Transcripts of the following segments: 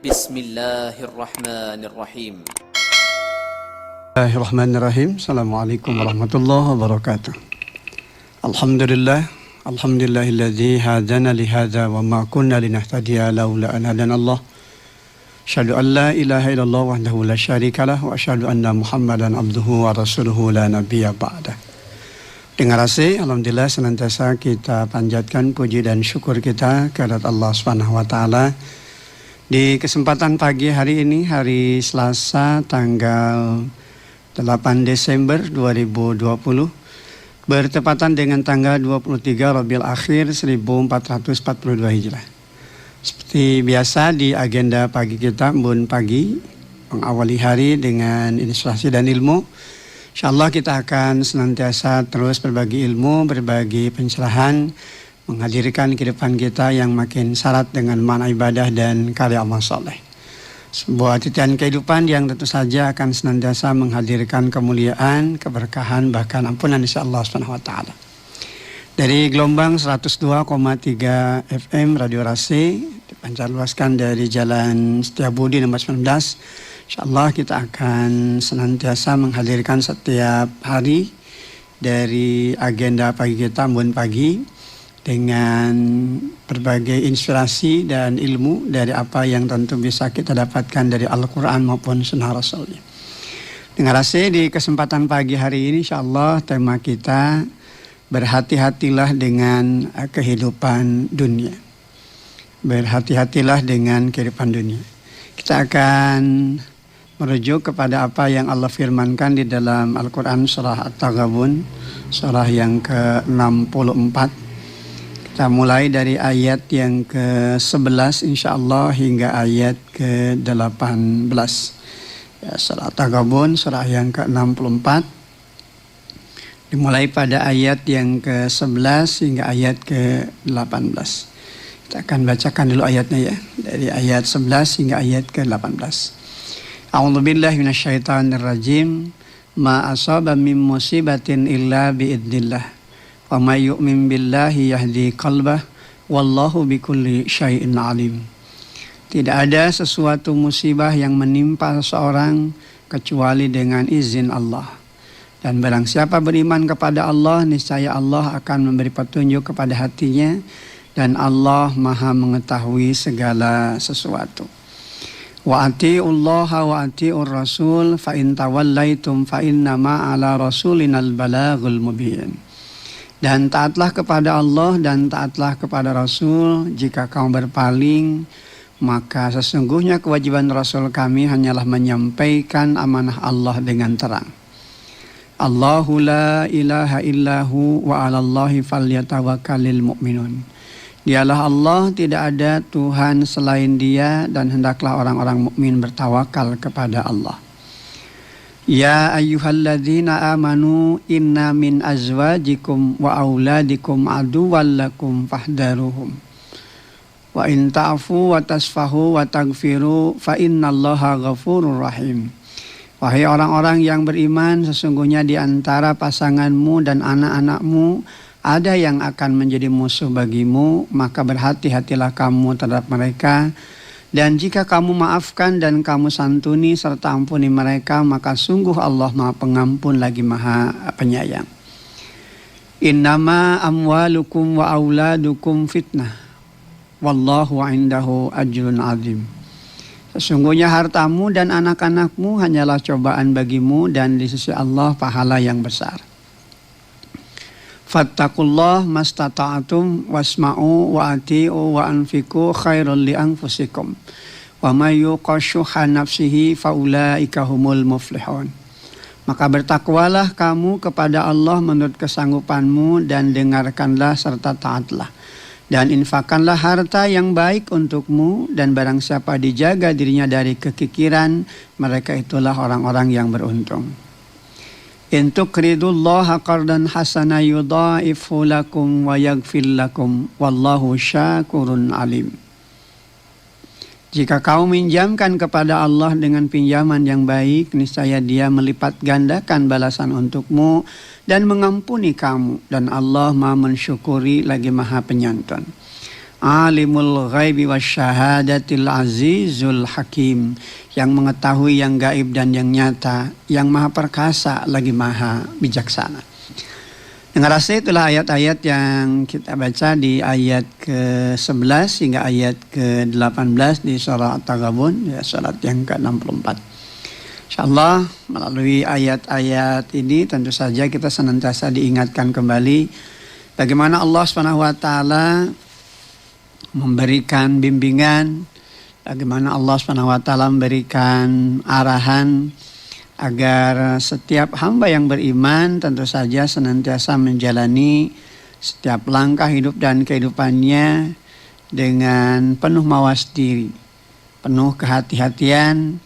Bismillahirrahmanirrahim. Bismillahirrahmanirrahim. Assalamualaikum warahmatullahi wabarakatuh. Alhamdulillahilladzi hadana li hadza wa ma kunna linahtadiya laula an hadanallah. Asyhadu an la ilaha illallah wahdahu la syarikalah wa asyhadu anna Muhammadan abduhu wa rasuluhu la nabiyya ba'dah. Dengan rasa alhamdulillah senantiasa kita panjatkan puji dan syukur kita kehadirat Allah Subhanahu wa taala. Di kesempatan pagi hari ini, hari Selasa tanggal 8 Desember 2020, bertepatan dengan tanggal 23 Rabiul Akhir 1442 Hijrah. Seperti biasa di agenda pagi kita, Embun Pagi, mengawali hari dengan inspirasi dan ilmu. InsyaAllah kita akan senantiasa terus berbagi ilmu, berbagi pencerahan, menghadirkan kehidupan kita yang makin syarat dengan makna ibadah dan karya amal soleh. Sebuah titian kehidupan yang tentu saja akan senantiasa menghadirkan kemuliaan, keberkahan, bahkan ampunan insyaallah subhanahu wa ta'ala. Dari gelombang 102,3 FM Radio Rasi, dipancarluaskan dari Jalan Setiabudi nomor 19. InsyaAllah kita akan senantiasa menghadirkan setiap hari dari agenda pagi kita, Embun Pagi, dengan berbagai inspirasi dan ilmu dari apa yang tentu bisa kita dapatkan dari Al-Quran maupun Sunnah Rasulnya. Dengan rasa di kesempatan pagi hari ini insyaallah tema kita berhati-hatilah dengan kehidupan dunia. Berhati-hatilah dengan kehidupan dunia. Kita akan merujuk kepada apa yang Allah firmankan di dalam Al-Quran surah At-Taghabun, surah yang ke-64. Kita mulai dari ayat yang ke-11 insyaallah hingga ayat ke-18. Ya, surah At-Taghabun, surah yang ke-64. Dimulai pada ayat yang ke-11 hingga ayat ke-18. Kita akan bacakan dulu ayatnya ya. Dari ayat 11 hingga ayat ke-18. A'udzubillahi minasyaitonirrajim. Ma asaba min musibatin illa biidznillah. Wa may yu'min billahi yahdi qalbah. Wallahu bikulli syai'in alim. Tidak ada sesuatu musibah yang menimpa seseorang kecuali dengan izin Allah. Dan barang siapa beriman kepada Allah, niscaya Allah akan memberi petunjuk kepada hatinya, dan Allah Maha mengetahui segala sesuatu. Wa atiullaha wa atiur rasul fa in tawallaitum fa innama ala rasulinal balaghul mubin. Dan taatlah kepada Allah dan taatlah kepada Rasul. Jika kamu berpaling, maka sesungguhnya kewajiban Rasul kami hanyalah menyampaikan amanah Allah dengan terang. Allahu la ilaha illahu wa 'alallahi falyatawakkalul mu'minun. Dialah Allah, tidak ada Tuhan selain Dia, dan hendaklah orang-orang mukmin bertawakal kepada Allah. Ya ayyuhalladzina amanu inna min azwajikum wa auladikum aduwwan lakum fahdharuhum. Wa in ta'fu wa tasfahu wa taghfiru fa innallaha ghafurur rahim. Wahai orang-orang yang beriman, sesungguhnya di antara pasanganmu dan anak-anakmu ada yang akan menjadi musuh bagimu, maka berhati-hatilah kamu terhadap mereka. Dan jika kamu maafkan dan kamu santuni serta ampuni mereka, maka sungguh Allah Maha Pengampun lagi Maha Penyayang. Innama amwalukum wa auladukum fitnah, wallahu indahu ajrun azim. Sesungguhnya hartamu dan anak-anakmu hanyalah cobaan bagimu, dan di sisi Allah pahala yang besar. Fattakullah mastata'atum wasma'u wa ati'u wa anfiku khairul li anfusikum. Wa may yuqashuha nafsihi faulaika humul muflihun. Maka bertakwalah kamu kepada Allah menurut kesanggupanmu, dan dengarkanlah serta taatlah. Dan infakkanlah harta yang baik untukmu, dan barang siapa dijaga dirinya dari kekikiran, mereka itulah orang-orang yang beruntung. In tuqridullaha qardan hasana yudha'ifhu lakum wa yaghfir lakum wallahu syakurun alim. Jika kau minjamkan kepada Allah dengan pinjaman yang baik, niscaya Dia melipat gandakan balasan untukmu dan mengampuni kamu, dan Allah Maha mensyukuri lagi Maha penyantun. Alimul ghaibi wasyahadatil azizul hakim, yang mengetahui yang gaib dan yang nyata, yang maha perkasa lagi maha bijaksana. Dengan rasa itulah ayat-ayat yang kita baca di ayat ke-11 hingga ayat ke-18 di surah At-Taghabun, ya, surat yang ke-64. InsyaAllah melalui ayat-ayat ini tentu saja kita senantiasa diingatkan kembali bagaimana Allah SWT memberikan bimbingan, bagaimana Allah SWT memberikan arahan agar setiap hamba yang beriman tentu saja senantiasa menjalani setiap langkah hidup dan kehidupannya dengan penuh mawas diri, penuh kehati-hatian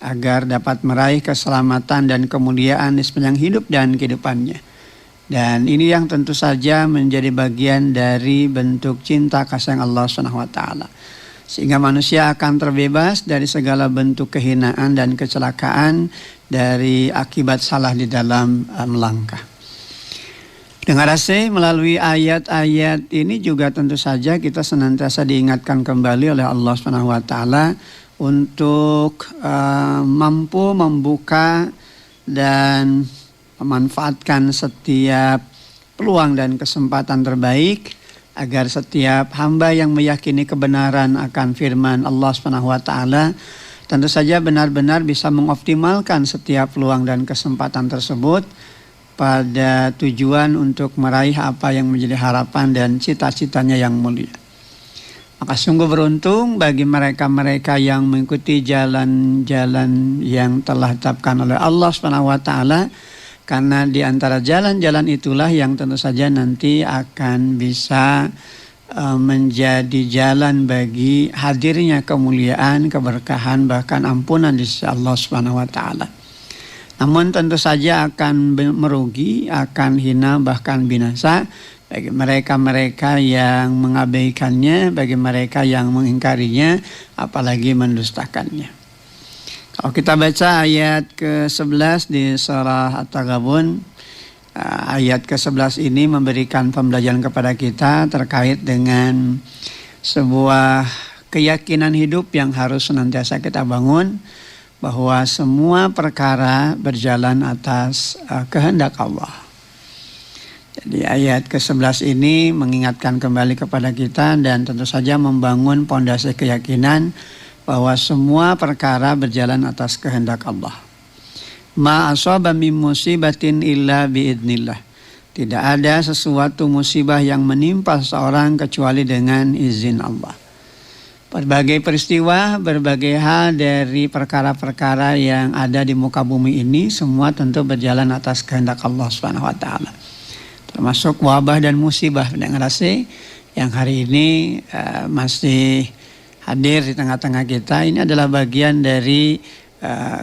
agar dapat meraih keselamatan dan kemuliaan di sepanjang hidup dan kehidupannya. Dan ini yang tentu saja menjadi bagian dari bentuk cinta kasih Allah SWT. Sehingga manusia akan terbebas dari segala bentuk kehinaan dan kecelakaan dari akibat salah di dalam melangkah. Dengan rasa melalui ayat-ayat ini juga tentu saja kita senantiasa diingatkan kembali oleh Allah SWT untuk mampu membuka dan memanfaatkan setiap peluang dan kesempatan terbaik agar setiap hamba yang meyakini kebenaran akan firman Allah SWT tentu saja benar-benar bisa mengoptimalkan setiap peluang dan kesempatan tersebut pada tujuan untuk meraih apa yang menjadi harapan dan cita-citanya yang mulia. Maka sungguh beruntung bagi mereka-mereka yang mengikuti jalan-jalan yang telah ditetapkan oleh Allah SWT, karena di antara jalan-jalan itulah yang tentu saja nanti akan bisa menjadi jalan bagi hadirnya kemuliaan, keberkahan, bahkan ampunan di sisi Allah SWT. Namun tentu saja akan merugi, akan hina, bahkan binasa bagi mereka-mereka yang mengabaikannya, bagi mereka yang mengingkarinya, apalagi mendustakannya. Kalau kita baca ayat ke-11 di surah At-Taghabun, ayat ke-11 ini memberikan pembelajaran kepada kita terkait dengan sebuah keyakinan hidup yang harus senantiasa kita bangun, bahwa semua perkara berjalan atas kehendak Allah. Jadi ayat ke-11 ini mengingatkan kembali kepada kita dan tentu saja membangun pondasi keyakinan bahwa semua perkara berjalan atas kehendak Allah. Ma asaba min musibatin illa biidnillah. Tidak ada sesuatu musibah yang menimpa seorang kecuali dengan izin Allah. Berbagai peristiwa, berbagai hal dari perkara-perkara yang ada di muka bumi ini semua tentu berjalan atas kehendak Allah SWT. Termasuk wabah dan musibah dengan rasa yang hari ini masih hadir di tengah-tengah kita. Ini adalah bagian dari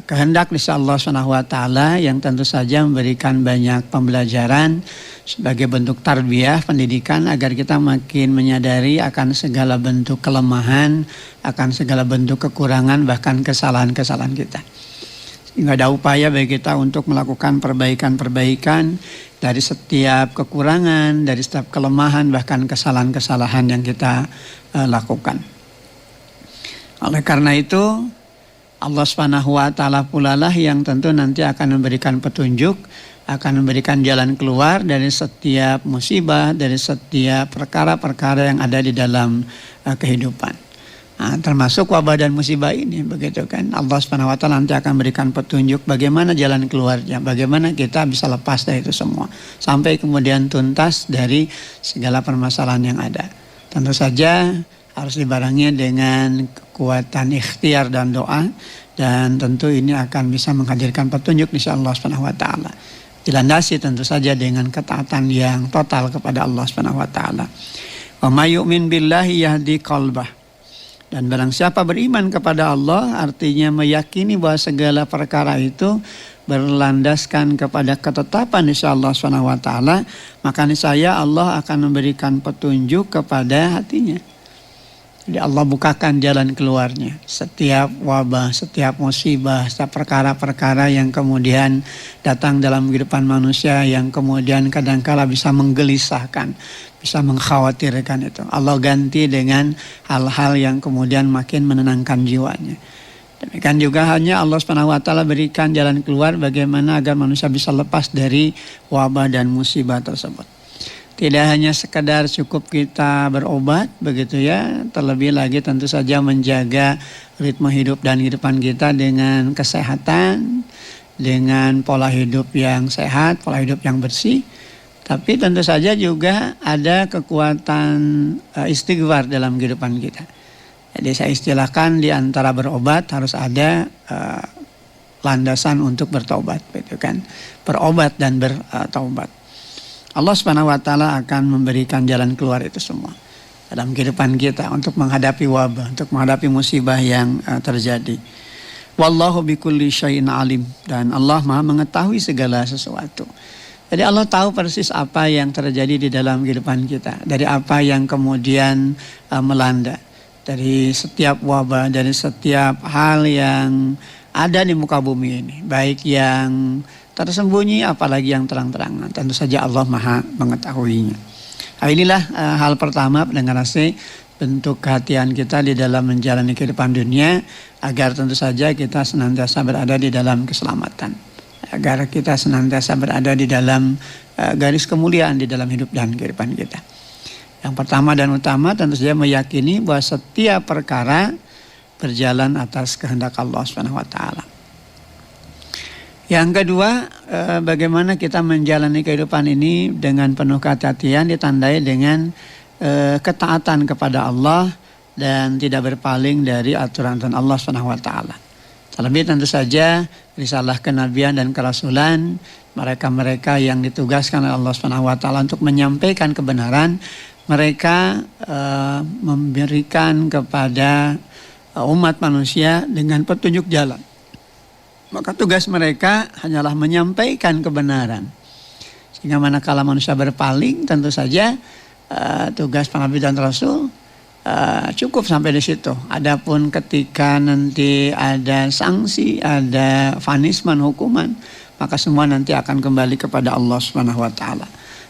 kehendak dari Allah SWT yang tentu saja memberikan banyak pembelajaran sebagai bentuk tarbiyah, pendidikan, agar kita makin menyadari akan segala bentuk kelemahan, akan segala bentuk kekurangan, bahkan kesalahan-kesalahan kita. Sehingga ada upaya bagi kita untuk melakukan perbaikan-perbaikan dari setiap kekurangan, dari setiap kelemahan, bahkan kesalahan-kesalahan yang kita lakukan. Oleh karena itu Allah SWT pula lah yang tentu nanti akan memberikan petunjuk, akan memberikan jalan keluar dari setiap musibah, dari setiap perkara-perkara yang ada di dalam kehidupan. Nah, termasuk wabah dan musibah ini, begitu kan? Allah SWT nanti akan memberikan petunjuk bagaimana jalan keluarnya, bagaimana kita bisa lepas dari itu semua, sampai kemudian tuntas dari segala permasalahan yang ada. Tentu saja harus dibarengi dengan kekuatan ikhtiar dan doa, dan tentu ini akan bisa menghadirkan petunjuk insya Allah SWT. Dilandasi tentu saja dengan ketaatan yang total kepada Allah SWT. Wa may yu'min billahi yahdi qalbah. Dan barang siapa beriman kepada Allah, artinya meyakini bahwa segala perkara itu berlandaskan kepada ketetapan insya Allah SWT, maka niscaya Allah akan memberikan petunjuk kepada hatinya. Jadi Allah bukakan jalan keluarnya. Setiap wabah, setiap musibah, setiap perkara-perkara yang kemudian datang dalam kehidupan manusia yang kemudian kadangkala bisa menggelisahkan, bisa mengkhawatirkan itu. Allah ganti dengan hal-hal yang kemudian makin menenangkan jiwanya. Demikian juga hanya Allah SWT berikan jalan keluar bagaimana agar manusia bisa lepas dari wabah dan musibah tersebut. Tidak hanya sekedar cukup kita berobat begitu ya, terlebih lagi tentu saja menjaga ritme hidup dan kehidupan kita dengan kesehatan, dengan pola hidup yang sehat, pola hidup yang bersih. Tapi tentu saja juga ada kekuatan istighfar dalam kehidupan kita. Jadi saya istilahkan di antara berobat harus ada landasan untuk bertobat, gitu kan? Berobat dan bertaubat. Allah SWT akan memberikan jalan keluar itu semua dalam kehidupan kita untuk menghadapi wabah, untuk menghadapi musibah yang terjadi. Wallahu bikulli syai'in alim, dan Allah Maha mengetahui segala sesuatu. Jadi Allah tahu persis apa yang terjadi di dalam kehidupan kita, dari apa yang kemudian melanda, dari setiap wabah, dari setiap hal yang ada di muka bumi ini, baik yang tersembunyi apalagi yang terang-terangan. Tentu saja Allah Maha mengetahuinya. Nah, inilah hal pertama pendengar kasih, bentuk kehatian kita di dalam menjalani kehidupan dunia agar tentu saja kita senantiasa berada di dalam keselamatan, agar kita senantiasa berada di dalam garis kemuliaan di dalam hidup dan kehidupan kita. Yang pertama dan utama tentu saja meyakini bahwa setiap perkara berjalan atas kehendak Allah SWT. Yang kedua, bagaimana kita menjalani kehidupan ini dengan penuh kehati-hatian, ditandai dengan ketaatan kepada Allah dan tidak berpaling dari aturan Allah SWT. Terlebih tentu saja risalah kenabian dan kerasulan, mereka-mereka yang ditugaskan oleh Allah SWT untuk menyampaikan kebenaran, mereka memberikan kepada umat manusia dengan petunjuk jalan. Maka tugas mereka hanyalah menyampaikan kebenaran. Sehingga manakala manusia berpaling, tentu saja tugas para nabi dan rasul cukup sampai di situ. Adapun ketika nanti ada sanksi, ada punishment, hukuman, maka semua nanti akan kembali kepada Allah SWT.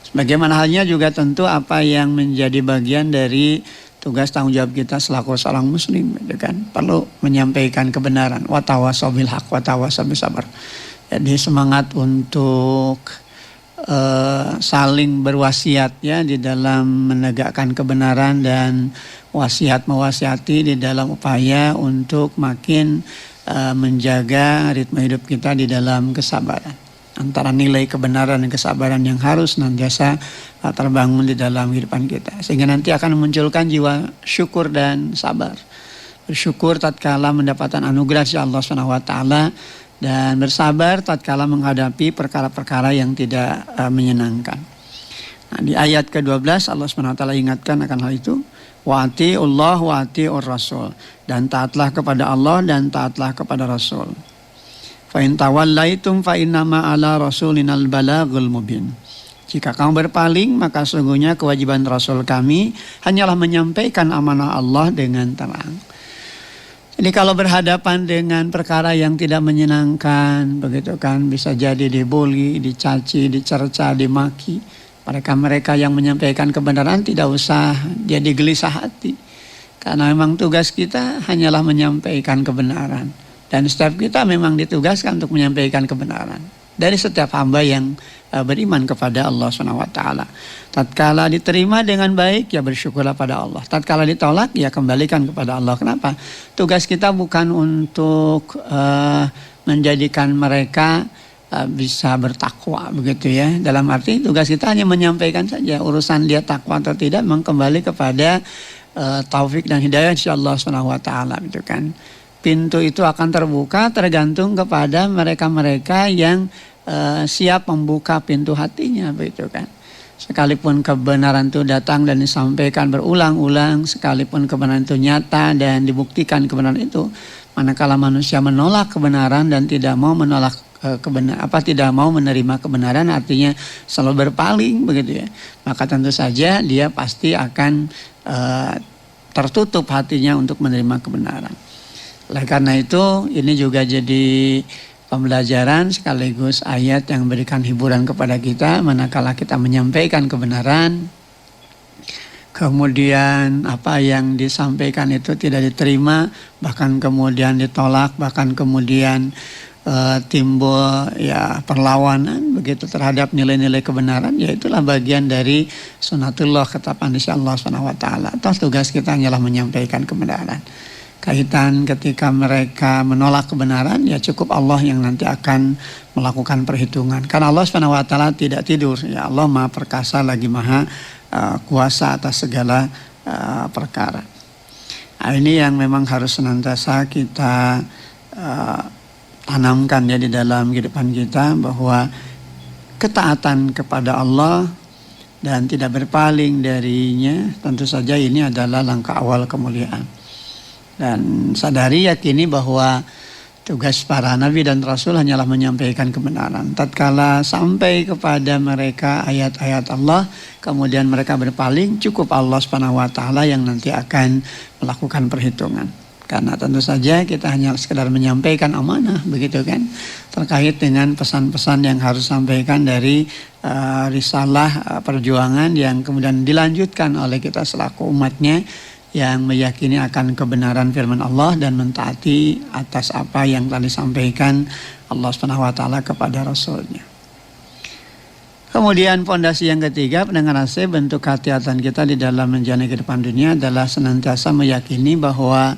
Sebagaimana halnya juga tentu apa yang menjadi bagian dari tugas tanggung jawab kita selaku seorang muslim, gitu kan, perlu menyampaikan kebenaran. Wa tawassaw bil haq wa tawassaw bis sabr. Jadi semangat untuk saling berwasiat ya di dalam menegakkan kebenaran dan wasiat mewasiati di dalam upaya untuk makin menjaga ritme hidup kita di dalam kesabaran. Antara nilai kebenaran dan kesabaran yang harus senantiasa terbangun di dalam kehidupan kita. Sehingga nanti akan memunculkan jiwa syukur dan sabar. Bersyukur tatkala mendapatkan anugerah dari Allah SWT dan bersabar tatkala menghadapi perkara-perkara yang tidak menyenangkan. Nah, di ayat ke-12 Allah SWT ingatkan akan hal itu. Wa ati'ullah wa ati'ur rasul. Dan taatlah kepada Allah dan taatlah kepada Rasul. Fa in tawallaitum fa innama ala rasulinal balaghul mubin. Jika kamu berpaling, maka sungguhnya kewajiban Rasul kami hanyalah menyampaikan amanah Allah dengan terang. Jadi kalau berhadapan dengan perkara yang tidak menyenangkan, begitu kan, bisa jadi dibully, dicaci, dicerca, dimaki. Mereka yang menyampaikan kebenaran tidak usah jadi gelisah hati. Karena memang tugas kita hanyalah menyampaikan kebenaran. Dan setiap kita memang ditugaskan untuk menyampaikan kebenaran. Dari setiap hamba yang beriman kepada Allah SWT. Tatkala diterima dengan baik, ya bersyukurlah pada Allah. Tatkala ditolak, ya kembalikan kepada Allah. Kenapa? Tugas kita bukan untuk menjadikan mereka bisa bertakwa, begitu ya. Dalam arti tugas kita hanya menyampaikan saja. Urusan dia takwa atau tidak memang kembali kepada taufik dan hidayah insyaallah SWT, gitu kan. Pintu itu akan terbuka tergantung kepada mereka-mereka yang siap membuka pintu hatinya, begitu kan. Sekalipun kebenaran itu datang dan disampaikan berulang-ulang, sekalipun kebenaran itu nyata dan dibuktikan kebenaran itu, manakala manusia menolak kebenaran dan tidak mau menolak tidak mau menerima kebenaran, artinya selalu berpaling, begitu ya. Maka tentu saja dia pasti akan tertutup hatinya untuk menerima kebenaran. Oleh karena itu ini juga jadi pembelajaran sekaligus ayat yang memberikan hiburan kepada kita manakala kita menyampaikan kebenaran, kemudian apa yang disampaikan itu tidak diterima, bahkan kemudian ditolak, bahkan kemudian timbul ya perlawanan begitu terhadap nilai-nilai kebenaran, ya itulah bagian dari sunatullah, ketetapan dari Allah Subhanahu wa taala. Atas tugas kita hanyalah menyampaikan kebenaran. Kaitan ketika mereka menolak kebenaran, ya cukup Allah yang nanti akan melakukan perhitungan. Karena Allah Subhanahu wa taala tidak tidur, ya Allah Maha perkasa lagi Maha kuasa atas segala perkara. Nah, ini yang memang harus senantiasa kita tanamkan ya di dalam kehidupan kita, bahwa ketaatan kepada Allah dan tidak berpaling darinya tentu saja ini adalah langkah awal kemuliaan. Dan sadari, yakini bahwa tugas para nabi dan rasul hanyalah menyampaikan kebenaran. Tatkala sampai kepada mereka ayat-ayat Allah, kemudian mereka berpaling, cukup Allah Subhanahu wa taala yang nanti akan melakukan perhitungan. Karena tentu saja kita hanya sekedar menyampaikan amanah, begitu kan, terkait dengan pesan-pesan yang harus disampaikan dari risalah perjuangan yang kemudian dilanjutkan oleh kita selaku umatnya, yang meyakini akan kebenaran firman Allah dan mentaati atas apa yang telah disampaikan Allah Subhanahu wa taala kepada rasulnya. Kemudian fondasi yang ketiga, pendengar AC, bentuk kehati-hatian kita di dalam menjalani kehidupan dunia adalah senantiasa meyakini bahwa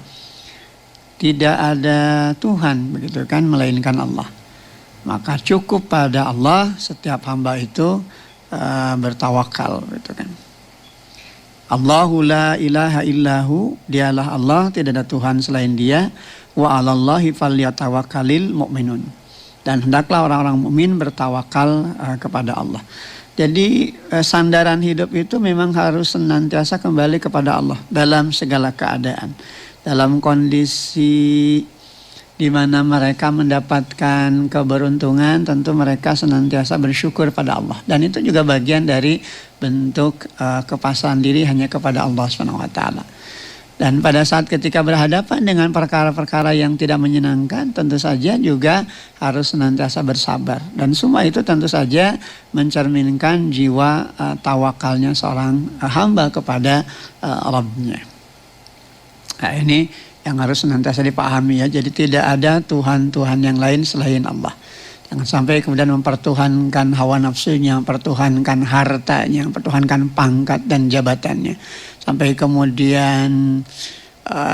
tidak ada Tuhan, begitu kan, melainkan Allah. Maka cukup pada Allah setiap hamba itu bertawakal, gitu kan. Allahu la ilaha illahu, dialah Allah, tidak ada Tuhan selain dia. Wa 'alallahi falyatawakkalul mu'minun, dan hendaklah orang-orang mukmin bertawakal kepada Allah. Jadi sandaran hidup itu memang harus senantiasa kembali kepada Allah dalam segala keadaan. Dalam kondisi di mana mereka mendapatkan keberuntungan, tentu mereka senantiasa bersyukur pada Allah. Dan itu juga bagian dari bentuk kepasrahan diri hanya kepada Allah Subhanahu wa taala. Dan pada saat ketika berhadapan dengan perkara-perkara yang tidak menyenangkan, tentu saja juga harus senantiasa bersabar. Dan semua itu tentu saja mencerminkan jiwa tawakalnya seorang hamba kepada Rabb-nya. Nah, ini yang harus senantiasa dipahami ya. Jadi tidak ada Tuhan-Tuhan yang lain selain Allah. Jangan sampai kemudian mempertuhankan hawa nafsunya, mempertuhankan hartanya, mempertuhankan pangkat dan jabatannya. Sampai kemudian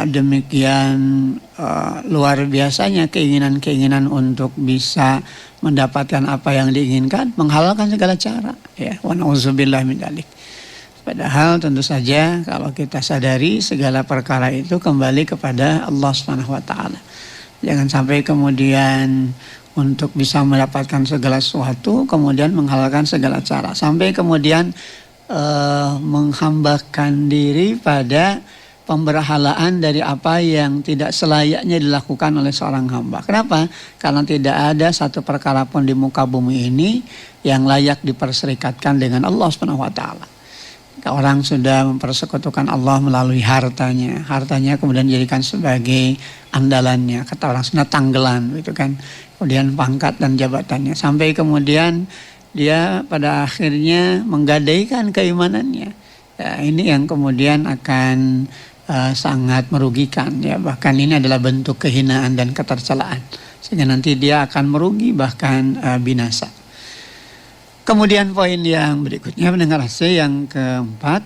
demikian luar biasanya keinginan-keinginan untuk bisa mendapatkan apa yang diinginkan, menghalalkan segala cara. Ya, wa na'udzubillah min dzalik. Padahal tentu saja kalau kita sadari segala perkara itu kembali kepada Allah Subhanahu wa taala. Jangan sampai kemudian untuk bisa mendapatkan segala sesuatu kemudian menghalalkan segala cara, sampai kemudian menghambakan diri pada pemberhalaan dari apa yang tidak selayaknya dilakukan oleh seorang hamba. Kenapa? Karena tidak ada satu perkara pun di muka bumi ini yang layak diperserikatkan dengan Allah Subhanahu wa taala. Orang sudah mempersekutukan Allah melalui hartanya. Hartanya kemudian dijadikan sebagai andalannya. Kata orang Sunda tanggelan, gitu kan. Kemudian pangkat dan jabatannya. Sampai kemudian dia pada akhirnya menggadaikan keimanannya. Ya, ini yang kemudian akan sangat merugikan. Ya, bahkan ini adalah bentuk kehinaan dan ketercelaan. Sehingga nanti dia akan merugi bahkan binasa. Kemudian poin yang berikutnya, pendengar AC, yang keempat,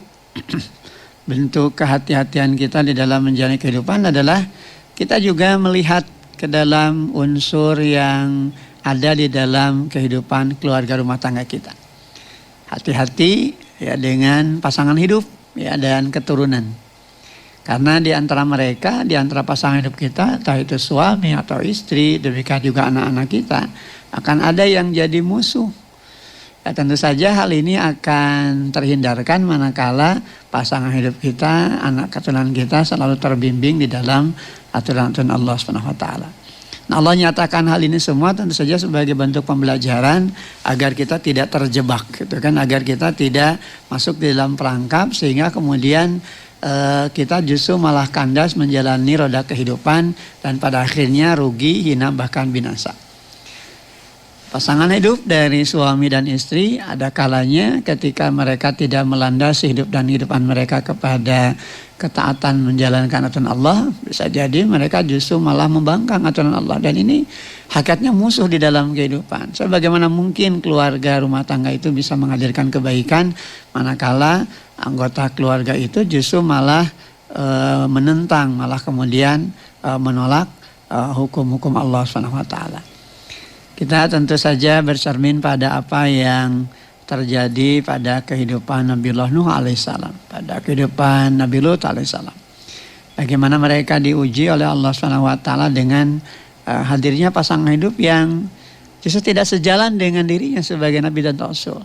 bentuk kehati-hatian kita di dalam menjalani kehidupan adalah kita juga melihat ke dalam unsur yang ada di dalam kehidupan keluarga rumah tangga kita. Hati-hati ya dengan pasangan hidup ya dan keturunan. Karena di antara mereka, di antara pasangan hidup kita, entah itu suami atau istri, demikian juga anak-anak kita, akan ada yang jadi musuh. Ya, tentu saja hal ini akan terhindarkan manakala pasangan hidup kita, anak keturunan kita selalu terbimbing di dalam aturan-aturan Allah Subhanahu wa taala. Nah, Allah nyatakan hal ini semua tentu saja sebagai bentuk pembelajaran agar kita tidak terjebak, gitu kan, agar kita tidak masuk di dalam perangkap sehingga kemudian kita justru malah kandas menjalani roda kehidupan dan pada akhirnya rugi, hina, bahkan binasa. Pasangan hidup dari suami dan istri ada kalanya ketika mereka tidak melandasi hidup dan kehidupan mereka kepada ketaatan menjalankan aturan Allah, bisa jadi mereka justru malah membangkang aturan Allah, dan ini hakikatnya musuh di dalam kehidupan. Sebagaimana mungkin keluarga rumah tangga itu bisa menghadirkan kebaikan, manakala anggota keluarga itu justru malah menentang, malah kemudian menolak hukum-hukum Allah SWT. Kita tentu saja bercermin pada apa yang terjadi pada kehidupan Nabiullah Nuh alaihissalam, pada kehidupan Nabi Lut alaihissalam. Bagaimana mereka diuji oleh Allah SWT dengan hadirnya pasangan hidup yang justru tidak sejalan dengan dirinya sebagai Nabi dan Rasul.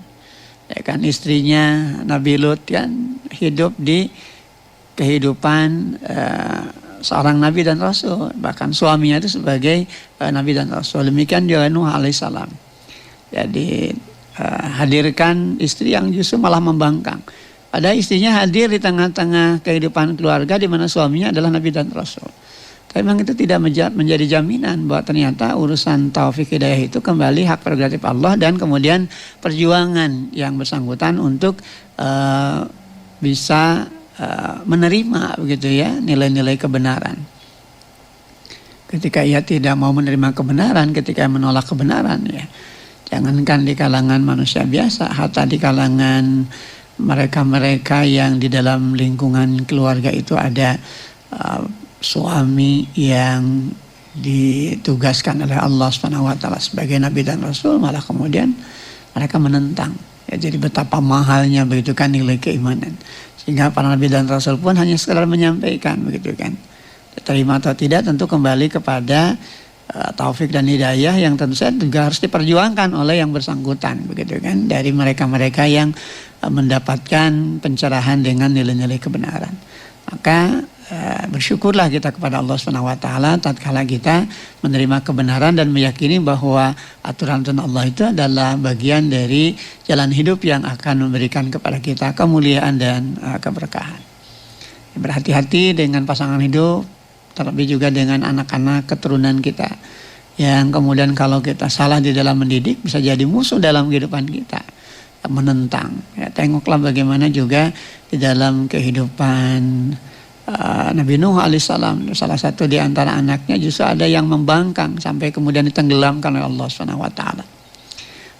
Ya kan, istrinya Nabi Lut kan hidup di kehidupan seorang Nabi dan Rasul, bahkan suaminya itu sebagai Nabi dan Rasul. Demikian juga Nuh alaihissalam. Jadi hadirkan istri yang justru malah membangkang. Padahal istrinya hadir di tengah-tengah kehidupan keluarga di mana suaminya adalah Nabi dan Rasul. Tapi memang itu tidak menjadi jaminan bahwa ternyata urusan taufik hidayah itu kembali hak prerogatif Allah, dan kemudian perjuangan yang bersangkutan untuk bisa menerima begitu ya nilai-nilai kebenaran. Ketika ia tidak mau menerima kebenaran, ketika ia menolak kebenaran, ya jangankan di kalangan manusia biasa, hatta di kalangan mereka-mereka yang di dalam lingkungan keluarga itu ada suami yang ditugaskan oleh Allah SWT sebagai Nabi dan Rasul, malah kemudian mereka menentang. Ya, jadi betapa mahalnya begitu kan nilai keimanan. Sehingga para Nabi dan Rasul pun hanya sekedar menyampaikan begitu kan. Terima atau tidak tentu kembali kepada taufik dan hidayah yang tentu saja juga harus diperjuangkan oleh yang bersangkutan begitu kan. Dari mereka-mereka yang mendapatkan pencerahan dengan nilai-nilai kebenaran. Maka bersyukurlah kita kepada Allah SWT tatkala kita menerima kebenaran dan meyakini bahwa aturan Allah itu adalah bagian dari jalan hidup yang akan memberikan kepada kita kemuliaan dan keberkahan. Berhati-hati dengan pasangan hidup, terlebih juga dengan anak-anak keturunan kita yang kemudian kalau kita salah di dalam mendidik bisa jadi musuh dalam kehidupan kita, menentang. Ya, tengoklah bagaimana juga di dalam kehidupan Nabi Nuh alaihissalam, salah satu di antara anaknya justru ada yang membangkang sampai kemudian ditenggelamkan oleh Allah SWT.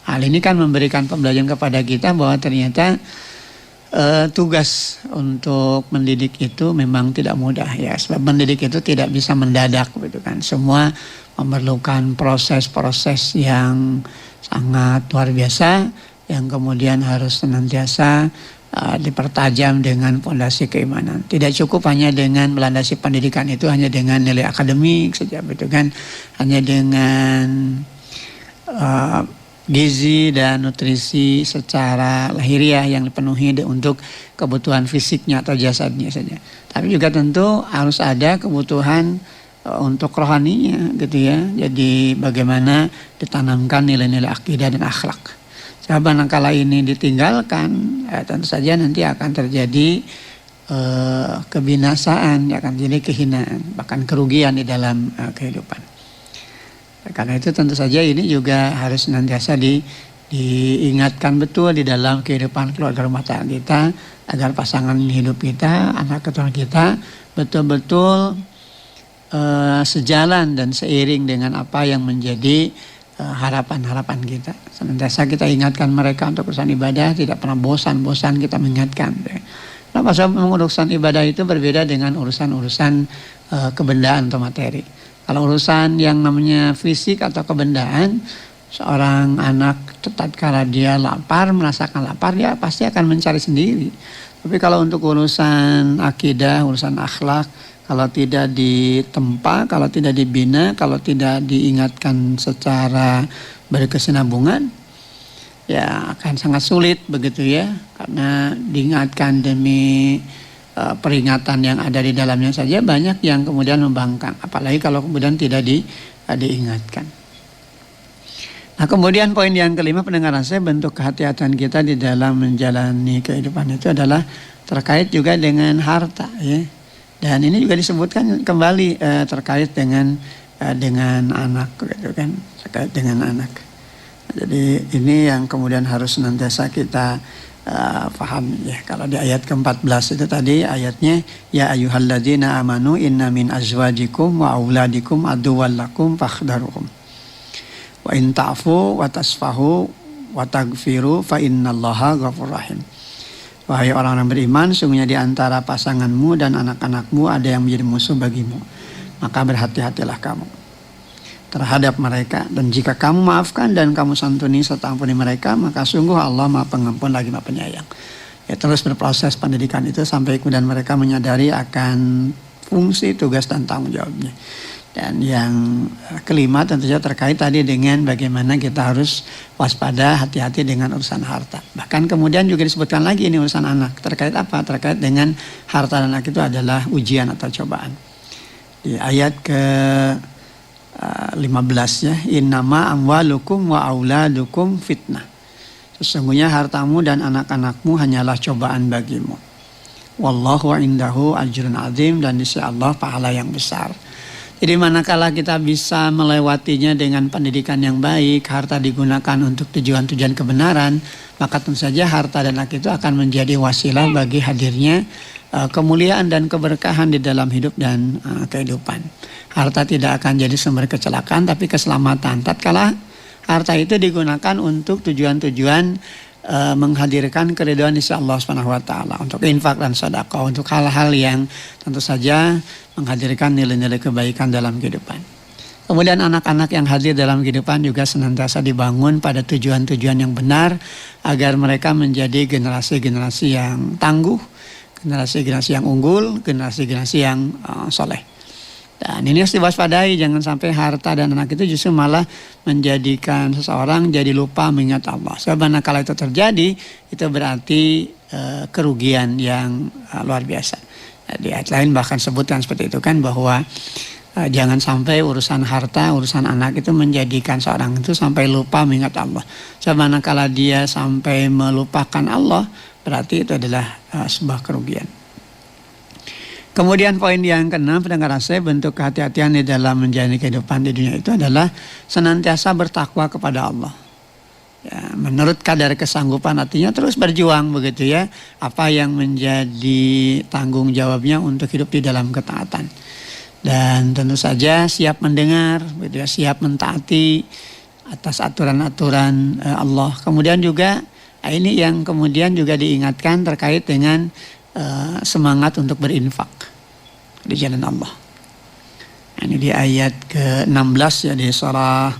Hal ini kan memberikan pembelajaran kepada kita bahwa ternyata tugas untuk mendidik itu memang tidak mudah ya, sebab mendidik itu tidak bisa mendadak gitu kan. Semua memerlukan proses-proses yang sangat luar biasa yang kemudian harus senantiasa dipertajam dengan fondasi keimanan. Tidak cukup hanya dengan melandasi pendidikan itu hanya dengan nilai akademik saja, betul kan? Hanya dengan gizi dan nutrisi secara lahiriah yang dipenuhi untuk kebutuhan fisiknya atau jasadnya saja. Tapi juga tentu harus ada kebutuhan untuk rohaninya gitu ya. Jadi bagaimana ditanamkan nilai-nilai akidah dan akhlak. Sebab manakala ini ditinggalkan, tentu saja nanti akan terjadi kebinasaan, akan jadi kehinaan, bahkan kerugian di dalam kehidupan. Karena itu tentu saja ini juga harus senantiasa diingatkan betul di dalam kehidupan keluarga rumah tangga kita, agar pasangan hidup kita, anak keturunan kita betul-betul sejalan dan seiring dengan apa yang menjadi harapan-harapan kita. Senantiasa kita ingatkan mereka untuk urusan ibadah, tidak pernah bosan-bosan kita mengingatkan. Kenapa? Sebab urusan ibadah itu berbeda dengan urusan-urusan kebendaan atau materi. Kalau urusan yang namanya fisik atau kebendaan, seorang anak tatkala dia lapar, merasakan lapar, dia pasti akan mencari sendiri. Tapi kalau untuk urusan akidah, urusan akhlak, kalau tidak ditempa, kalau tidak dibina, kalau tidak diingatkan secara berkesinambungan, ya akan sangat sulit begitu ya. Karena diingatkan demi peringatan yang ada di dalamnya saja banyak yang kemudian membangkang. Apalagi kalau kemudian tidak diingatkan. Nah kemudian poin yang kelima, pendengaran saya, bentuk kehati-hatian kita di dalam menjalani kehidupan itu adalah terkait juga dengan harta ya. Dan ini juga disebutkan kembali terkait dengan anak gitu kan, terkait dengan anak. Jadi ini yang kemudian harus senantiasa kita paham ya. Kalau di ayat ke-14 itu tadi ayatnya ya ayyuhalladzina amanu inna min azwajikum wa auladikum aduwwal lakum fakhdaruhum wa in ta'fu wa tasfahu wa taghfiru fa innallaha ghafurur rahim. Wahai orang-orang beriman, sungguhnya di antara pasanganmu dan anak-anakmu ada yang menjadi musuh bagimu, maka berhati-hatilah kamu terhadap mereka, dan jika kamu maafkan dan kamu santuni serta ampuni mereka, maka sungguh Allah Maha Pengampun lagi Maha Penyayang. Ya, terus berproses pendidikan itu sampai kemudian mereka menyadari akan fungsi, tugas dan tanggung jawabnya. Dan yang kelima tentu saja terkait tadi dengan bagaimana kita harus waspada, hati-hati dengan urusan harta. Bahkan kemudian juga disebutkan lagi ini urusan anak. Terkait apa? Terkait dengan harta dan anak itu adalah ujian atau cobaan. Di ayat ke 15 ya, innama amwalukum wa auladukum fitnah. Sesungguhnya hartamu dan anak-anakmu hanyalah cobaan bagimu. Wallahu indahu ajrun azim, dan di sisi Allah pahala yang besar. Jadi manakala kita bisa melewatinya dengan pendidikan yang baik, harta digunakan untuk tujuan-tujuan kebenaran, maka tentu saja harta dan anak itu akan menjadi wasilah bagi hadirnya kemuliaan dan keberkahan di dalam hidup dan kehidupan. Harta tidak akan jadi sumber kecelakaan, tapi keselamatan. Tatkala harta itu digunakan untuk tujuan-tujuan menghadirkan keridhaan sisi Allah Subhanahu wa taala, untuk infak dan sedekah, untuk hal-hal yang tentu saja menghadirkan nilai-nilai kebaikan dalam kehidupan. Kemudian anak-anak yang hadir dalam kehidupan juga senantiasa dibangun pada tujuan-tujuan yang benar agar mereka menjadi generasi-generasi yang tangguh, generasi-generasi yang unggul, generasi-generasi yang soleh. Dan ini harus diwaspadai, jangan sampai harta dan anak itu justru malah menjadikan seseorang jadi lupa mengingat Allah. Sebab manakala itu terjadi, itu berarti kerugian yang luar biasa. Di ayat lain bahkan sebutkan seperti itu kan, bahwa jangan sampai urusan harta, urusan anak itu menjadikan seorang itu sampai lupa mengingat Allah. Sebab manakala dia sampai melupakan Allah, berarti itu adalah sebuah kerugian. Kemudian poin yang keenam, pendengar saya, bentuk kehati-hatian di dalam menjalani kehidupan di dunia itu adalah senantiasa bertakwa kepada Allah. Ya, menurut kadar kesanggupan, artinya terus berjuang begitu ya. Apa yang menjadi tanggung jawabnya untuk hidup di dalam ketaatan. Dan tentu saja siap mendengar, begitu ya, siap mentaati atas aturan-aturan Allah. Kemudian juga ini yang kemudian juga diingatkan terkait dengan semangat untuk berinfak di jalan Allah. Ini di ayat ke-16 ya, di surah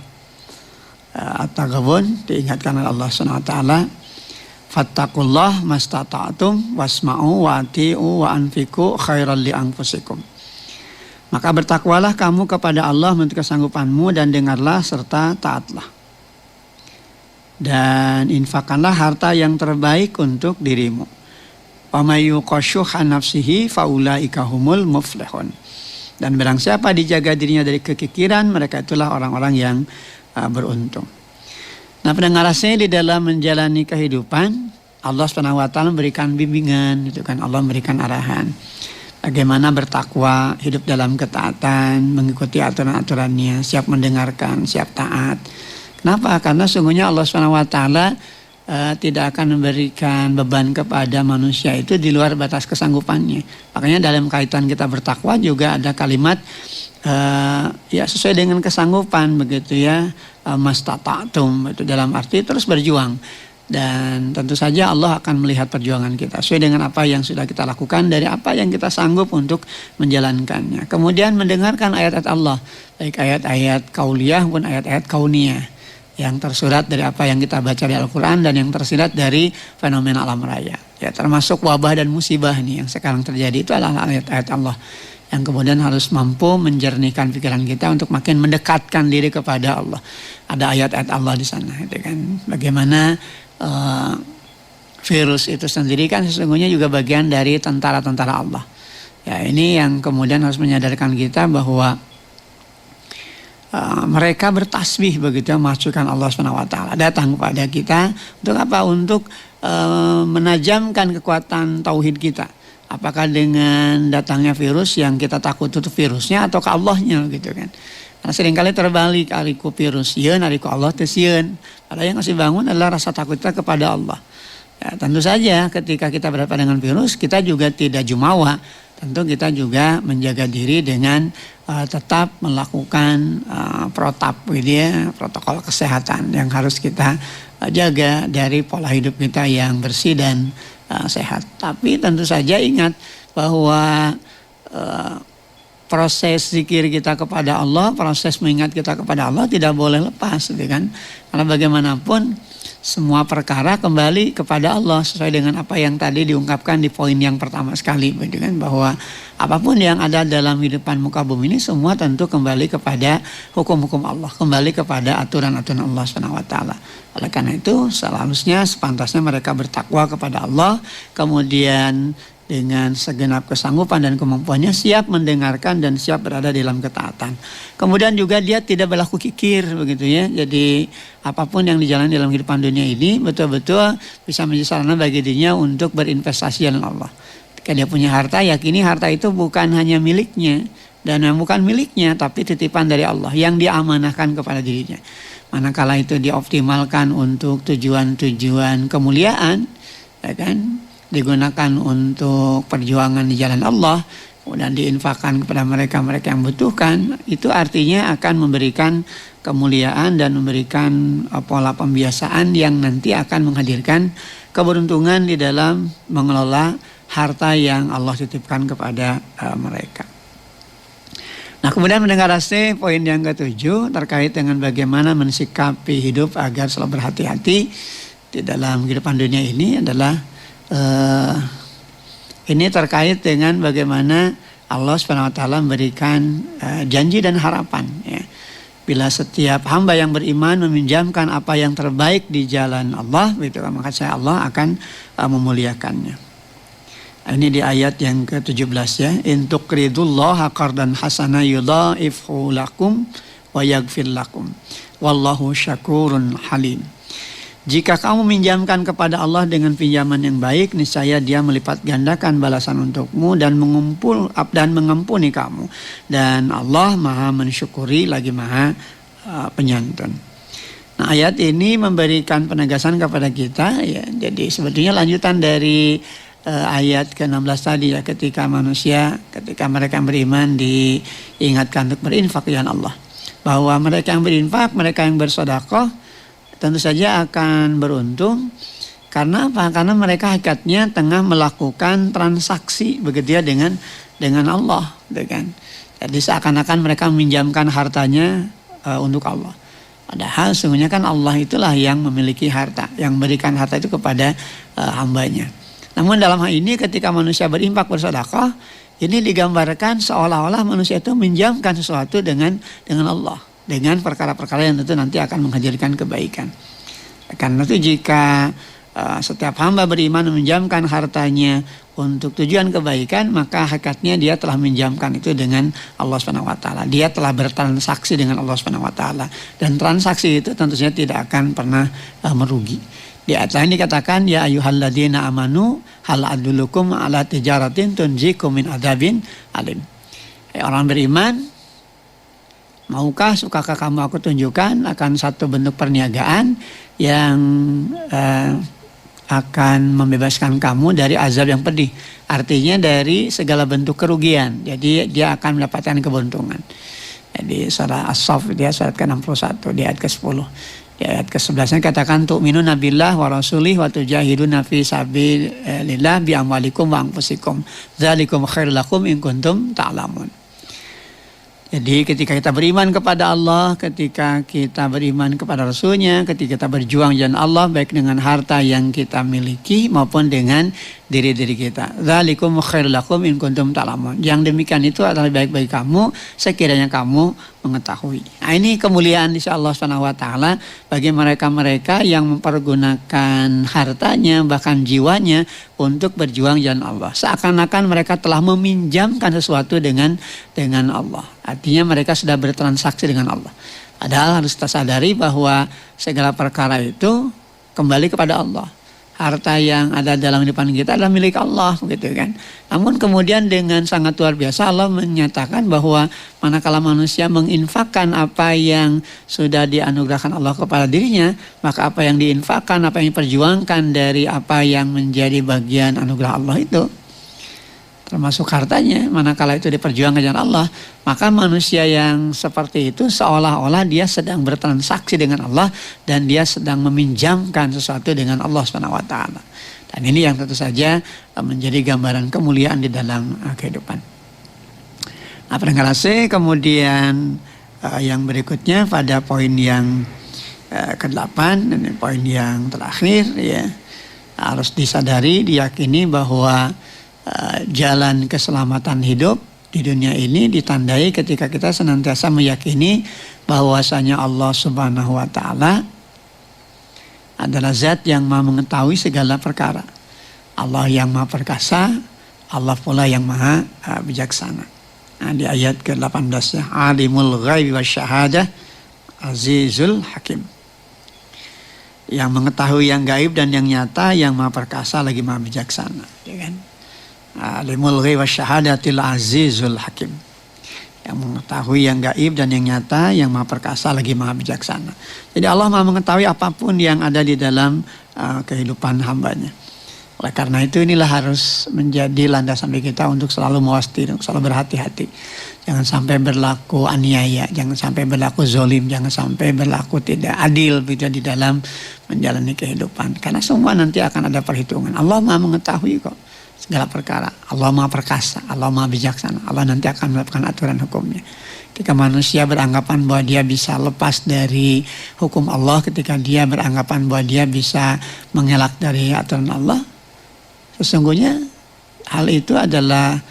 At-Taghabun diingatkan oleh Allah SWT, fattaqullah mastata'tum wasma'u wa ati'u wa anfiqu khairal li anfusikum. Maka bertakwalah kamu kepada Allah menurut kesanggupanmu, dan dengarlah serta taatlah. Dan infakkanlah harta yang terbaik untuk dirimu. Wa may yuqashuha nafsihi faulaika humul muflihun. Dan barang siapa dijaga dirinya dari kekikiran, mereka itulah orang-orang yang beruntung. Nah, pendengar saya, di dalam menjalani kehidupan, Allah Subhanahu wa taala memberikan bimbingan, gitu kan. Allah memberikan arahan bagaimana bertakwa, hidup dalam ketaatan, mengikuti aturan-aturannya, siap mendengarkan, siap taat. Kenapa? Karena sungguhnya Allah Subhanahu wa taala tidak akan memberikan beban kepada manusia itu di luar batas kesanggupannya. Makanya dalam kaitan kita bertakwa juga ada kalimat ya sesuai dengan kesanggupan begitu ya, mastata'tum, itu dalam arti terus berjuang. Dan tentu saja Allah akan melihat perjuangan kita sesuai dengan apa yang sudah kita lakukan, dari apa yang kita sanggup untuk menjalankannya. Kemudian mendengarkan ayat-ayat Allah, baik ayat-ayat kauliyah maupun ayat-ayat kauniyah, yang tersurat dari apa yang kita baca di Al-Quran dan yang tersirat dari fenomena alam raya. Ya, termasuk wabah dan musibah nih yang sekarang terjadi, itu adalah ayat-ayat Allah yang kemudian harus mampu menjernihkan pikiran kita untuk makin mendekatkan diri kepada Allah. Ada ayat-ayat Allah di sana, itu kan. Bagaimana virus itu sendiri kan sesungguhnya juga bagian dari tentara-tentara Allah. Ya, ini yang kemudian harus menyadarkan kita bahwa mereka bertasbih begitu, memasukkan Allah SWT datang kepada kita untuk apa? Untuk menajamkan kekuatan tauhid kita. Apakah dengan datangnya virus yang kita takut itu virusnya atau ke Allahnya gitu kan. Karena seringkali terbalik, ariku virus yeun, ariku Allah teu sieun. Padahal yang ngasih bangun adalah rasa takut kita kepada Allah. Ya, tentu saja ketika kita berhadapan dengan virus, kita juga tidak jumawa. Tentu kita juga menjaga diri dengan tetap melakukan protokol kesehatan yang harus kita jaga dari pola hidup kita yang bersih dan sehat. Tapi tentu saja ingat bahwa proses zikir kita kepada Allah, proses mengingat kita kepada Allah tidak boleh lepas, gitu kan? Karena bagaimanapun semua perkara kembali kepada Allah sesuai dengan apa yang tadi diungkapkan di poin yang pertama sekali, gitu kan? Bahwa apapun yang ada dalam kehidupan muka bumi ini semua tentu kembali kepada hukum-hukum Allah, kembali kepada aturan-aturan Allah SWT. Oleh karena itu seharusnya sepantasnya mereka bertakwa kepada Allah, kemudian dengan segenap kesanggupan dan kemampuannya siap mendengarkan dan siap berada dalam ketaatan. Kemudian juga dia tidak berlaku kikir begitu ya. Jadi apapun yang dijalani dalam kehidupan dunia ini betul-betul bisa menjadi sarana bagi dirinya untuk berinvestasi dalam Allah. Ketika dia punya harta, yakini harta itu bukan hanya miliknya dan bukan miliknya tapi titipan dari Allah yang diamanahkan kepada dirinya. Manakala itu dioptimalkan untuk tujuan-tujuan kemuliaan, ya kan? Digunakan untuk perjuangan di jalan Allah, kemudian diinfakkan kepada mereka-mereka yang membutuhkan, itu artinya akan memberikan kemuliaan dan memberikan pola pembiasaan yang nanti akan menghadirkan keberuntungan di dalam mengelola harta yang Allah titipkan kepada mereka. Nah, kemudian mendengar poin yang ke-7 terkait dengan bagaimana mensikapi hidup agar selalu berhati-hati di dalam kehidupan dunia ini adalah ini terkait dengan bagaimana Allah SWT memberikan janji dan harapan ya. Bila setiap hamba yang beriman meminjamkan apa yang terbaik di jalan Allah, gitu, maka Allah akan memuliakannya. Ini di ayat yang ke-17 ya. In tuqridullaha qardan hasana yudha'ifhu lakum wa yaghfir lakum wallahu syakurun halim. Jika kamu minjamkan kepada Allah dengan pinjaman yang baik, niscaya Dia melipat gandakan balasan untukmu dan mengampuni kamu. Dan Allah Maha mensyukuri lagi Maha penyantun. Nah, ayat ini memberikan penegasan kepada kita ya. Jadi sebetulnya lanjutan dari ayat ke-16 tadi ya, ketika mereka yang beriman diingatkan untuk berinfak di jalan Allah. Bahwa mereka yang berinfak, mereka yang bersedekah tentu saja akan beruntung. Karena apa? Karena mereka hakikatnya tengah melakukan transaksi begitu ya dengan Allah, kan? Jadi seakan-akan mereka meminjamkan hartanya untuk Allah. Padahal sesungguhnya kan Allah itulah yang memiliki harta, yang memberikan harta itu kepada hambanya. Namun dalam hal ini ketika manusia berinfak bersedekah, ini digambarkan seolah-olah manusia itu meminjamkan sesuatu dengan Allah, dengan perkara-perkara yang tentu nanti akan menghadirkan kebaikan. Karena itu jika setiap hamba beriman meminjamkan hartanya untuk tujuan kebaikan, maka hakikatnya dia telah meminjamkan itu dengan Allah SWT. Dia telah bertransaksi dengan Allah SWT. Dan transaksi itu tentu saja tidak akan pernah merugi. Di ayat lain dikatakan, ya ayyuhalladzina amanu hal adullukum ala tijaratin tunjikum min adzabin alim. Orang beriman, sukakah kamu aku tunjukkan akan satu bentuk perniagaan yang akan membebaskan kamu dari azab yang pedih. Artinya dari segala bentuk kerugian. Jadi dia akan mendapatkan keberuntungan. Jadi surah As-Saff dia surat ke-61 di ayat ke-10. Di ayat ke-11 katakan tu'minuna billah wa rasulih wa tujahiduna fi sabilillah bi amwalikum wa anfusikum. Dzalikum khairul lakum in kuntum ta'lamun. Jadi ketika kita beriman kepada Allah, ketika kita beriman kepada Rasulnya, ketika kita berjuang jalan Allah baik dengan harta yang kita miliki maupun dengan diri-diri kita. Dzalikum khairul lakum in kuntum ta'lamun. Yang demikian itu adalah baik bagi kamu sekiranya kamu mengetahui. Nah, ini kemuliaan insya Allah SWT bagi mereka-mereka yang mempergunakan hartanya bahkan jiwanya untuk berjuang jalan Allah. Seakan-akan mereka telah meminjamkan sesuatu dengan Allah. Artinya mereka sudah bertransaksi dengan Allah. Padahal harus kita sadari bahwa segala perkara itu kembali kepada Allah. harta yang ada dalam kehidupan kita adalah milik Allah, gitu kan. Namun kemudian dengan sangat luar biasa Allah menyatakan bahwa manakala manusia menginfakkan apa yang sudah dianugerahkan Allah kepada dirinya, maka apa yang diinfakkan, apa yang diperjuangkan dari apa yang menjadi bagian anugerah Allah itu, termasuk hartanya, manakala itu diperjuangkan dengan Allah, maka manusia yang seperti itu seolah-olah dia sedang bertransaksi dengan Allah dan dia sedang meminjamkan sesuatu dengan Allah SWT. Dan ini yang tentu saja menjadi gambaran kemuliaan di dalam kehidupan. Nah, pendengar AC, kemudian yang berikutnya pada poin yang ke-8 dan poin yang terakhir, ya, harus disadari, diyakini bahwa jalan keselamatan hidup di dunia ini ditandai ketika kita senantiasa meyakini bahwasanya Allah Subhanahu wa taala adalah zat yang Maha mengetahui segala perkara. Allah yang Maha perkasa, Allah pula yang Maha bijaksana. Nah, di ayat ke-18 ya, Alimul ghaibi wasyahadah Azizul Hakim. Yang mengetahui yang gaib dan yang nyata, yang Maha perkasa lagi Maha bijaksana, ya kan? Alimul ghaib wasyahadatil azizul hakim. Yang mengetahui yang gaib dan yang nyata, yang Maha perkasa lagi Maha bijaksana. Jadi Allah Maha mengetahui apapun yang ada di dalam kehidupan hambanya. Oleh karena itu inilah harus menjadi landasan bagi kita untuk selalu mewasti, untuk selalu berhati-hati. Jangan sampai berlaku aniaya, jangan sampai berlaku zolim, jangan sampai berlaku tidak adil begitu di dalam menjalani kehidupan. Karena semua nanti akan ada perhitungan. Allah Maha mengetahui kok segala perkara. Allah Maha perkasa, Allah Maha bijaksana. Allah nanti akan melakukan aturan hukumnya. Ketika manusia beranggapan bahwa dia bisa lepas dari hukum Allah, ketika dia beranggapan bahwa dia bisa mengelak dari aturan Allah, sesungguhnya hal itu adalah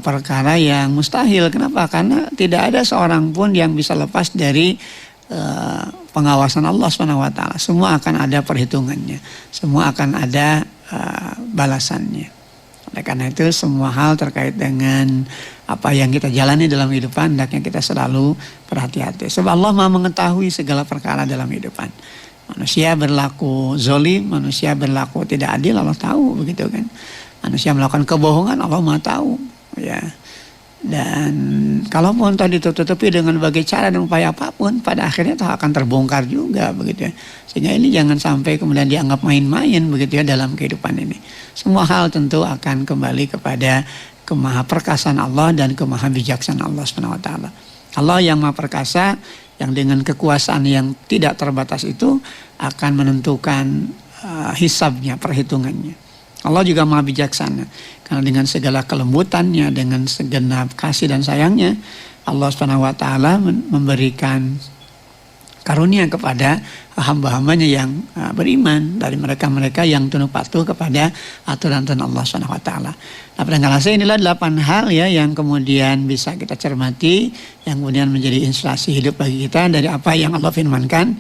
perkara yang mustahil. Kenapa? Karena tidak ada seorang pun yang bisa lepas dari pengawasan Allah SWT. Semua akan ada perhitungannya, semua akan ada balasannya. Oleh karena itu semua hal terkait dengan apa yang kita jalani dalam kehidupan hendaknya kita selalu berhati-hati. Sebab Allah Maha mengetahui segala perkara dalam kehidupan. Manusia berlaku zolim, manusia berlaku tidak adil, Allah tahu, begitu kan. Manusia melakukan kebohongan, Allah Maha tahu, ya. Dan kalaupun tadi ditutupi dengan berbagai cara dan upaya apapun, pada akhirnya itu akan terbongkar juga, begitu ya. Sehingga ini jangan sampai kemudian dianggap main-main, begitu ya, dalam kehidupan ini. Semua hal tentu akan kembali kepada kemahaperkasaan Allah dan kemahabijaksanaan Allah SWT. Allah yang Maha Perkasa, yang dengan kekuasaan yang tidak terbatas itu akan menentukan hisabnya, perhitungannya. Allah juga Maha bijaksana, karena dengan segala kelembutannya, dengan segenap kasih dan sayangnya, Allah SWT memberikan karunia kepada hamba-hambanya yang beriman, dari mereka-mereka yang tunduk patuh kepada aturan-aturan Allah SWT. Nah, pendengar saya, inilah 8 hal ya yang kemudian bisa kita cermati, yang kemudian menjadi inspirasi hidup bagi kita dari apa yang Allah firmankan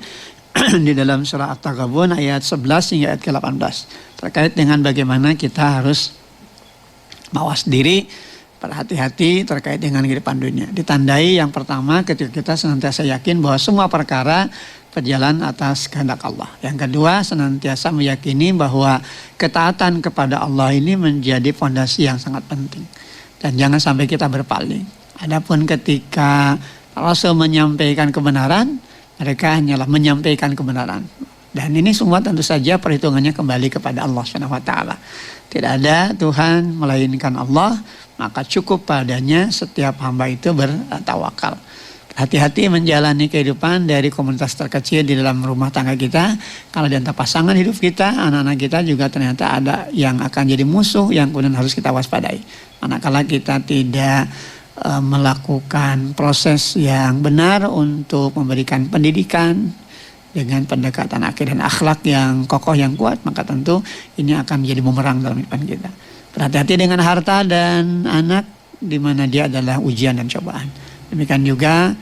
di dalam surah At-Taghabun ayat 11 hingga ayat ke-18 terkait dengan bagaimana kita harus mawas diri, berhati-hati terkait dengan kehidupan dunia. Ditandai yang pertama ketika kita senantiasa yakin bahwa semua perkara berjalan atas kehendak Allah. Yang kedua, senantiasa meyakini bahwa ketaatan kepada Allah ini menjadi fondasi yang sangat penting. Dan jangan sampai kita berpaling. Adapun ketika Rasul menyampaikan kebenaran, mereka hanyalah menyampaikan kebenaran. Dan ini semua tentu saja perhitungannya kembali kepada Allah SWT. Tidak ada Tuhan melainkan Allah, maka cukup padanya setiap hamba itu bertawakal. Hati-hati menjalani kehidupan dari komunitas terkecil di dalam rumah tangga kita. Kalau di antara pasangan hidup kita, anak-anak kita juga ternyata ada yang akan jadi musuh yang kemudian harus kita waspadai. Manakala kita tidak melakukan proses yang benar untuk memberikan pendidikan dengan pendekatan akid dan akhlak yang kokoh, yang kuat, maka tentu ini akan menjadi bumerang dalam kehidupan kita. Berhati-hati dengan harta dan anak, di mana dia adalah ujian dan cobaan. Demikian juga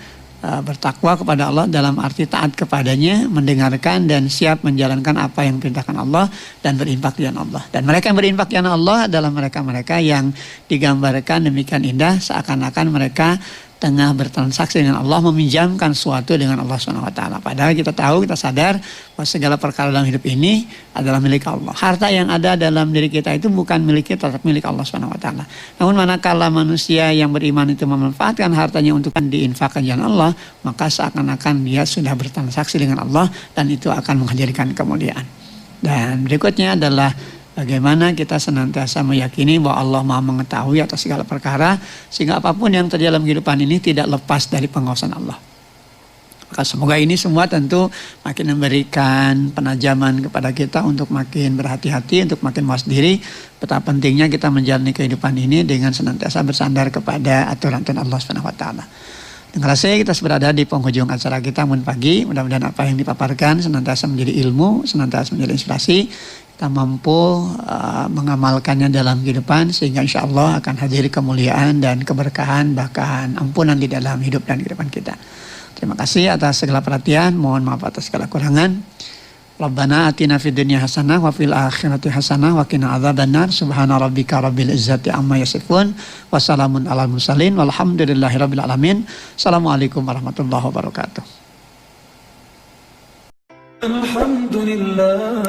bertakwa kepada Allah dalam arti taat kepadanya, mendengarkan dan siap menjalankan apa yang diperintahkan Allah dan berinfak di jalan Allah. Dan mereka yang berinfak di jalan Allah adalah mereka-mereka yang digambarkan demikian indah seakan-akan mereka tengah bertransaksi dengan Allah, meminjamkan sesuatu dengan Allah Subhanahu wa taala. Padahal kita tahu, kita sadar bahwa segala perkara dalam hidup ini adalah milik Allah. Harta yang ada dalam diri kita itu bukan milik kita, tapi milik Allah Subhanahu wa taala. Namun manakala manusia yang beriman itu memanfaatkan hartanya untuk diinfakkan jalan Allah, maka seakan-akan dia sudah bertransaksi dengan Allah dan itu akan menghadirkan kemuliaan. Dan berikutnya adalah bagaimana kita senantiasa meyakini bahwa Allah Maha mengetahui atas segala perkara, sehingga apapun yang terjadi dalam kehidupan ini tidak lepas dari pengawasan Allah. Maka semoga ini semua tentu makin memberikan penajaman kepada kita untuk makin berhati-hati, untuk makin mawas diri, betapa pentingnya kita menjalani kehidupan ini dengan senantiasa bersandar kepada aturan-aturan Allah Subhanahu wa taala. Dengan rasa kita berada di penghujung acara kita pagi, mudah-mudahan apa yang dipaparkan senantiasa menjadi ilmu, senantiasa menjadi inspirasi, kita mampu mengamalkannya dalam kehidupan sehingga insya Allah akan hadir kemuliaan dan keberkahan bahkan ampunan di dalam hidup dan kehidupan kita. Terima kasih atas segala perhatian, mohon maaf atas segala kurangan. Rabbana atina fid dunya hasanah wa fil akhirati hasanah wa qina adzabannar. Subhana rabbika rabbil izzati amma yasifun wa salamun alal mursalin walhamdulillahi rabbil alamin. Assalamualaikum warahmatullahi wabarakatuh. Alhamdulillah